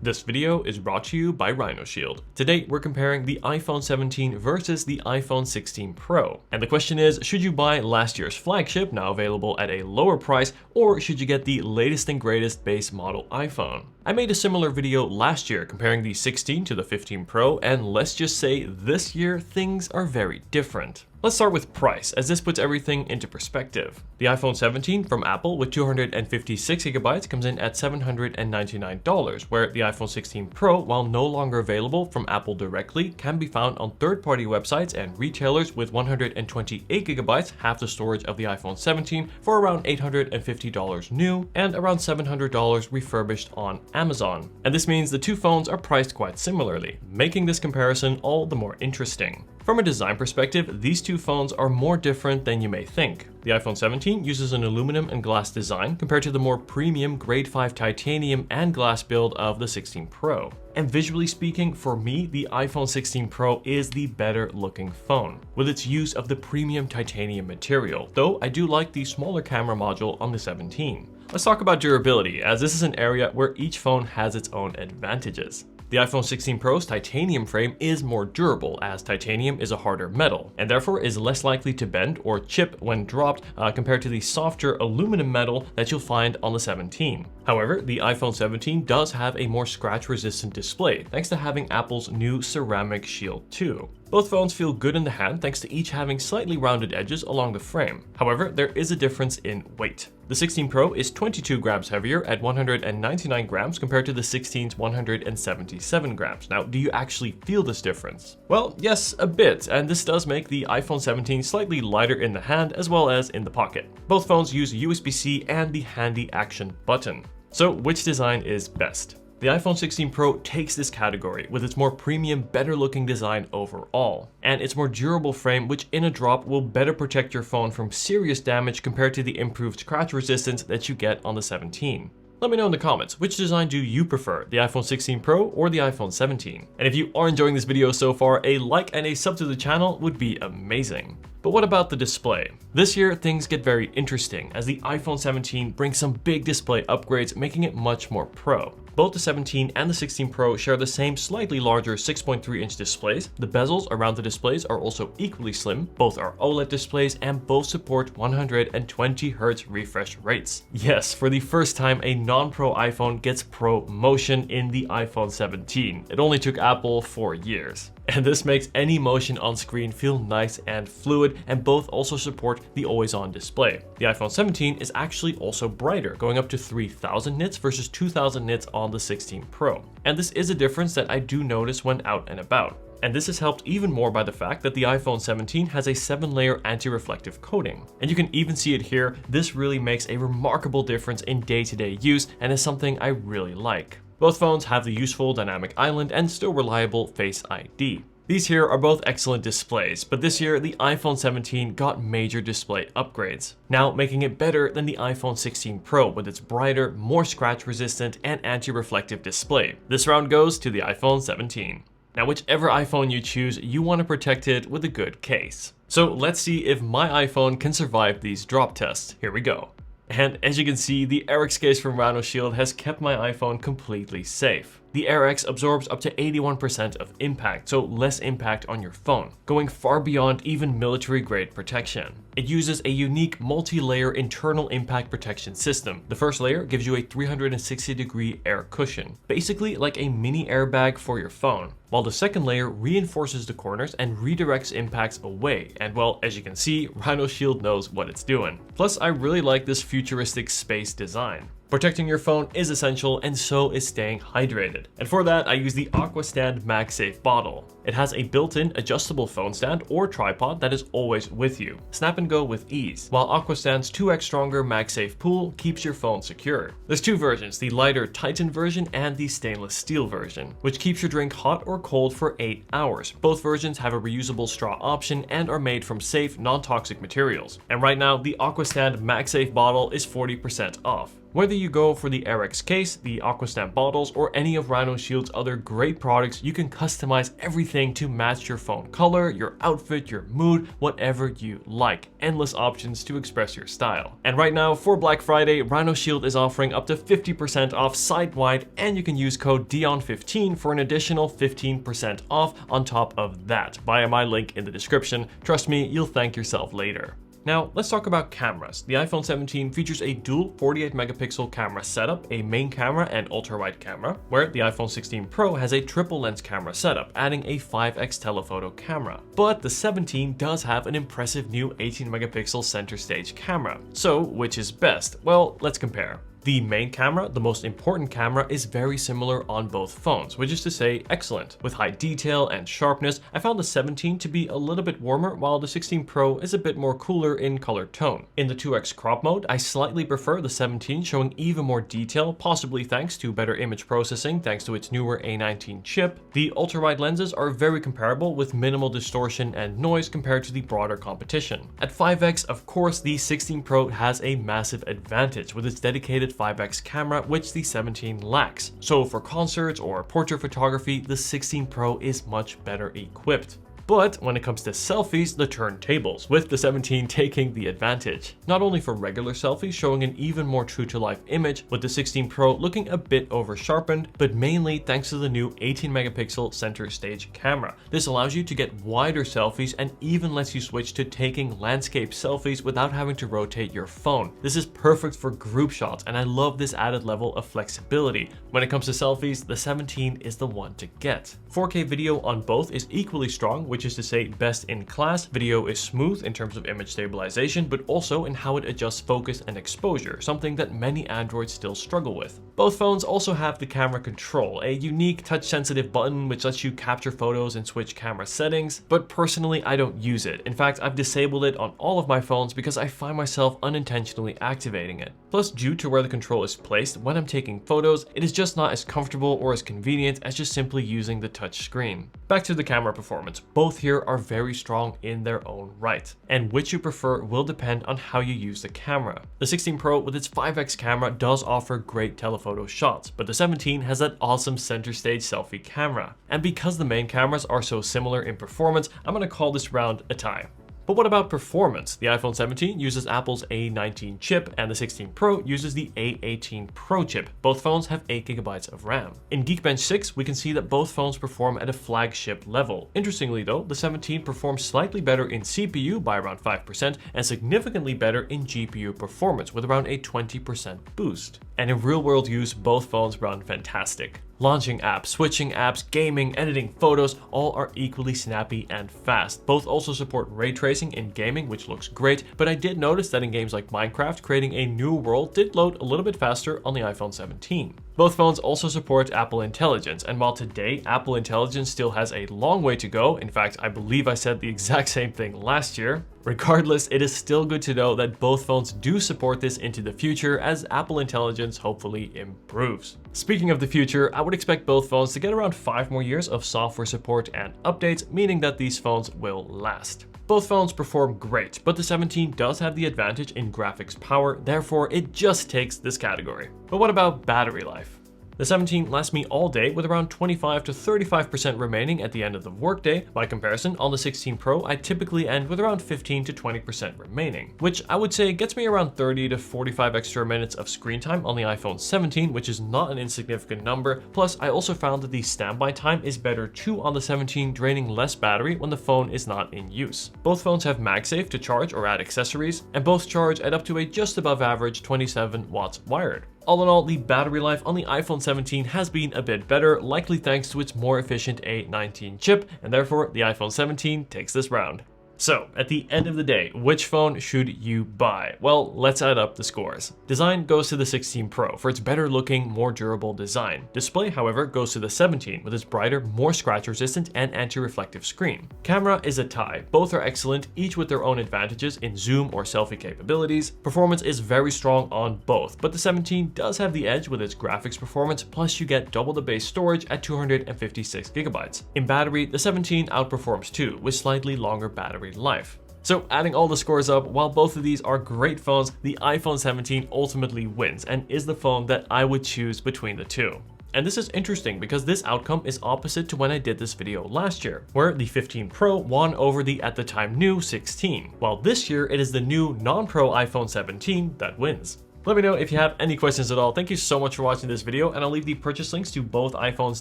This video is brought to you by Rhino Shield. Today, we're comparing the iPhone 17 versus the iPhone 16 Pro. And the question is, should you buy last year's flagship, now available at a lower price, or should you get the latest and greatest base model iPhone? I made a similar video last year comparing the 16 to the 15 Pro, and let's just say this year things are very different. Let's start with price, as this puts everything into perspective. The iPhone 17 from Apple with 256GB comes in at $799, where the iPhone 16 Pro, while no longer available from Apple directly, can be found on third-party websites and retailers with 128GB, half the storage of the iPhone 17, for around $850 new and around $700 refurbished on Amazon. And this means the two phones are priced quite similarly, making this comparison all the more interesting. From a design perspective, these two phones are more different than you may think. The iPhone 17 uses an aluminum and glass design compared to the more premium grade 5 titanium and glass build of the 16 Pro. And visually speaking, for me, the iPhone 16 Pro is the better looking phone, with its use of the premium titanium material, though I do like the smaller camera module on the 17. Let's talk about durability, as this is an area where each phone has its own advantages. The iPhone 16 Pro's titanium frame is more durable, as titanium is a harder metal, and therefore is less likely to bend or chip when dropped compared to the softer aluminum metal that you'll find on the 17. However, the iPhone 17 does have a more scratch-resistant display, thanks to having Apple's new Ceramic Shield 2. Both phones feel good in the hand thanks to each having slightly rounded edges along the frame. However, there is a difference in weight. The 16 Pro is 22 grams heavier at 199 grams compared to the 16's 177 grams. Now, do you actually feel this difference? Well, yes, a bit, and this does make the iPhone 17 slightly lighter in the hand as well as in the pocket. Both phones use USB-C and the handy action button. So, which design is best? The iPhone 16 Pro takes this category with its more premium, better looking design overall, and its more durable frame, which in a drop will better protect your phone from serious damage compared to the improved scratch resistance that you get on the 17. Let me know in the comments, which design do you prefer, the iPhone 16 Pro or the iPhone 17? And if you are enjoying this video so far, a like and a sub to the channel would be amazing. But what about the display? This year, things get very interesting, as the iPhone 17 brings some big display upgrades, making it much more pro. Both the 17 and the 16 Pro share the same slightly larger 6.3-inch displays. The bezels around the displays are also equally slim, both are OLED displays, and both support 120Hz refresh rates. Yes, for the first time, a non-Pro iPhone gets Pro motion in the iPhone 17. It only took Apple 4 years. And this makes any motion on screen feel nice and fluid, and both also support the always-on display. The iPhone 17 is actually also brighter, going up to 3000 nits versus 2000 nits on the 16 Pro. And this is a difference that I do notice when out and about. And this is helped even more by the fact that the iPhone 17 has a 7-layer anti-reflective coating. And you can even see it here. This really makes a remarkable difference in day-to-day use and is something I really like. Both phones have the useful dynamic island and still reliable Face ID. These here are both excellent displays, but this year the iPhone 17 got major display upgrades, now making it better than the iPhone 16 Pro with its brighter, more scratch resistant and anti-reflective display. This round goes to the iPhone 17. Now, whichever iPhone you choose, you want to protect it with a good case. So let's see if my iPhone can survive these drop tests. Here we go. And as you can see, the AirX case from Rhino Shield has kept my iPhone completely safe. The AirX absorbs up to 81% of impact, so less impact on your phone, going far beyond even military-grade protection. It uses a unique multi-layer internal impact protection system. The first layer gives you a 360-degree air cushion, basically like a mini airbag for your phone, while the second layer reinforces the corners and redirects impacts away, and well, as you can see, Rhino Shield knows what it's doing. Plus, I really like this futuristic space design. Protecting your phone is essential, and so is staying hydrated. And for that, I use the AquaStand MagSafe bottle. It has a built-in adjustable phone stand or tripod that is always with you. Snap and go with ease, while AquaStand's 2x stronger MagSafe pool keeps your phone secure. There's two versions, the lighter Titan version and the stainless steel version, which keeps your drink hot or cold for 8 hours. Both versions have a reusable straw option and are made from safe, non-toxic materials. And right now, the AquaStand MagSafe bottle is 40% off. Whether you go for the RX case, the Aquastamp bottles, or any of Rhino Shield's other great products, you can customize everything to match your phone color, your outfit, your mood, whatever you like. Endless options to express your style. And right now, for Black Friday, Rhino Shield is offering up to 50% off site-wide, and you can use code Dion15 for an additional 15% off on top of that via my link in the description. Trust me, you'll thank yourself later. Now, let's talk about cameras. The iPhone 17 features a dual 48 megapixel camera setup, a main camera and ultra-wide camera, where the iPhone 16 Pro has a triple lens camera setup, adding a 5x telephoto camera. But the 17 does have an impressive new 18 megapixel center stage camera. So, which is best? Well, let's compare. The main camera, the most important camera, is very similar on both phones, which is to say excellent. With high detail and sharpness, I found the 17 to be a little bit warmer, while the 16 Pro is a bit more cooler in color tone. In the 2x crop mode, I slightly prefer the 17 showing even more detail, possibly thanks to better image processing thanks to its newer A19 chip. The ultra-wide lenses are very comparable with minimal distortion and noise compared to the broader competition. At 5x, of course, the 16 Pro has a massive advantage with its dedicated 5x camera, which the 17 lacks. So for concerts or portrait photography, the 16 Pro is much better equipped. But when it comes to selfies, the turntables, with the 17 taking the advantage. Not only for regular selfies showing an even more true-to-life image, with the 16 Pro looking a bit over-sharpened, but mainly thanks to the new 18 megapixel center stage camera. This allows you to get wider selfies and even lets you switch to taking landscape selfies without having to rotate your phone. This is perfect for group shots, and I love this added level of flexibility. When it comes to selfies, the 17 is the one to get. 4K video on both is equally strong, which is to say best in class. Video is smooth in terms of image stabilization, but also in how it adjusts focus and exposure, something that many Androids still struggle with. Both phones also have the camera control, a unique touch-sensitive button which lets you capture photos and switch camera settings, but personally I don't use it. In fact, I've disabled it on all of my phones because I find myself unintentionally activating it. Plus, due to where the control is placed when I'm taking photos, it is just not as comfortable or as convenient as just simply using the touch screen. Back to the camera performance. Both here are very strong in their own right, and which you prefer will depend on how you use the camera. The 16 Pro with its 5x camera does offer great telephoto shots, but the 17 has that awesome center stage selfie camera. And because the main cameras are so similar in performance, I'm going to call this round a tie. But what about performance? The iPhone 17 uses Apple's A19 chip, and the 16 Pro uses the A18 Pro chip. Both phones have 8 GB of RAM. In Geekbench 6, we can see that both phones perform at a flagship level. Interestingly though, the 17 performs slightly better in CPU by around 5% and significantly better in GPU performance with around a 20% boost. And in real-world use, both phones run fantastic. Launching apps, switching apps, gaming, editing photos, all are equally snappy and fast. Both also support ray tracing in gaming, which looks great, but I did notice that in games like Minecraft, creating a new world did load a little bit faster on the iPhone 17. Both phones also support Apple Intelligence, and while today Apple Intelligence still has a long way to go, in fact, I believe I said the exact same thing last year, regardless, it is still good to know that both phones do support this into the future as Apple Intelligence hopefully improves. Speaking of the future, I would expect both phones to get around 5 more years of software support and updates, meaning that these phones will last. Both phones perform great, but the 17 does have the advantage in graphics power, therefore it just takes this category. But what about battery life? The 17 lasts me all day with around 25 to 35% remaining at the end of the workday. By comparison, on the 16 Pro, I typically end with around 15 to 20% remaining, which I would say gets me around 30 to 45 extra minutes of screen time on the iPhone 17, which is not an insignificant number. Plus, I also found that the standby time is better too on the 17, draining less battery when the phone is not in use. Both phones have MagSafe to charge or add accessories, and both charge at up to a just above average 27 watts wired. All in all, the battery life on the iPhone 17 has been a bit better, likely thanks to its more efficient A19 chip, and therefore the iPhone 17 takes this round. So, at the end of the day, which phone should you buy? Well, let's add up the scores. Design goes to the 16 Pro for its better looking, more durable design. Display, however, goes to the 17 with its brighter, more scratch resistant and anti-reflective screen. Camera is a tie. Both are excellent, each with their own advantages in zoom or selfie capabilities. Performance is very strong on both, but the 17 does have the edge with its graphics performance, plus you get double the base storage at 256 GB. In battery, the 17 outperforms too, with slightly longer battery life. So adding all the scores up, while both of these are great phones, the iPhone 17 ultimately wins and is the phone that I would choose between the two. And this is interesting because this outcome is opposite to when I did this video last year, where the 15 Pro won over the at the time new 16, while this year it is the new non-Pro iPhone 17 that wins. Let me know if you have any questions at all. Thank you so much for watching this video, and I'll leave the purchase links to both iPhones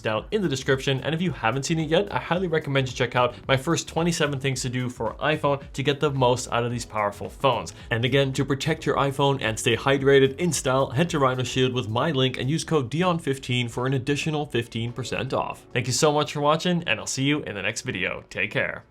down in the description. And if you haven't seen it yet, I highly recommend you check out my first 27 things to do for iPhone to get the most out of these powerful phones. And again, to protect your iPhone and stay hydrated in style, head to Rhino Shield with my link and use code Dion15 for an additional 15% off. Thank you so much for watching, and I'll see you in the next video. Take care.